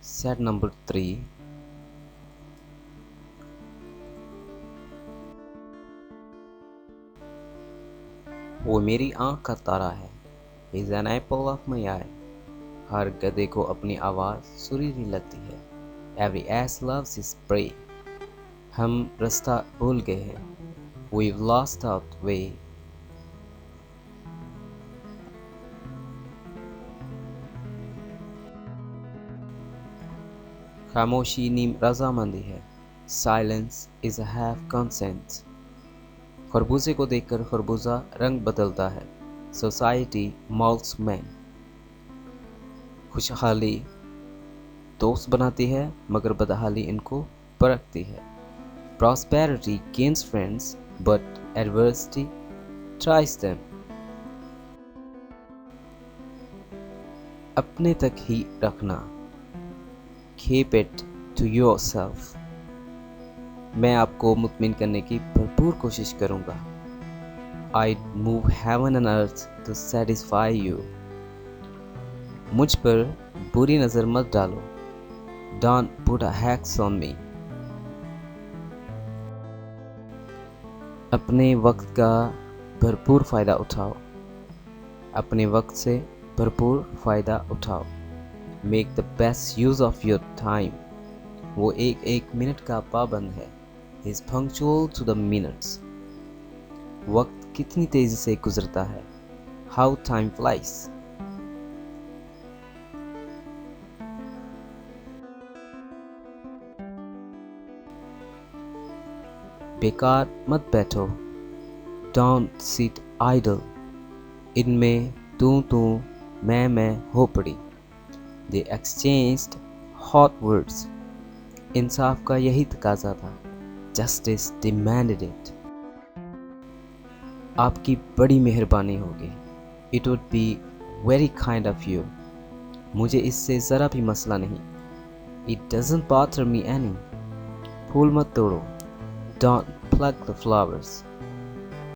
Set number 3. वो मेरी आँख का तारा है. He's an apple of my eye. हर गधे को अपनी आवाज़ सुरीली लगती है. Every ass loves his prey. हम रास्ता भूल गए हैं. We've lost our way. खामोशी नीम रजामंदी है. Silence is a half consent. खरबूजे को देखकर खरबूजा रंग बदलता है. Society molds men. खुशहाली दोस्त बनाती है मगर बदहाली इनको परखती है. Prosperity gains friends but adversity tries them. अपने तक ही रखना. Keep it to yourself. मैं आपको मुतमिन करने की भरपूर कोशिश करूँगा. I'd move heaven and earth to satisfy you. मुझ पर बुरी नज़र मत डालो. Don't put a hex on me. अपने वक्त का भरपूर फ़ायदा उठाओ. अपने वक्त से भरपूर फ़ायदा उठाओ. Make the best use of your time. वो एक मिनट का पाबंद है. He's punctual to the minutes. वक्त कितनी तेज़ी से गुजरता है. How time flies. बेकार मत बैठो. Don't sit idle. इनमें तू मैं हो पड़ी. They exchanged hot words. इंसाफ का यही तकाजा था. Justice demanded it. आपकी बड़ी मेहरबानी होगी. It would be very kind of you. मुझे इससे ज़रा भी मसला नहीं. It doesn't bother me any. फूल मत तोड़ो. Don't pluck the flowers.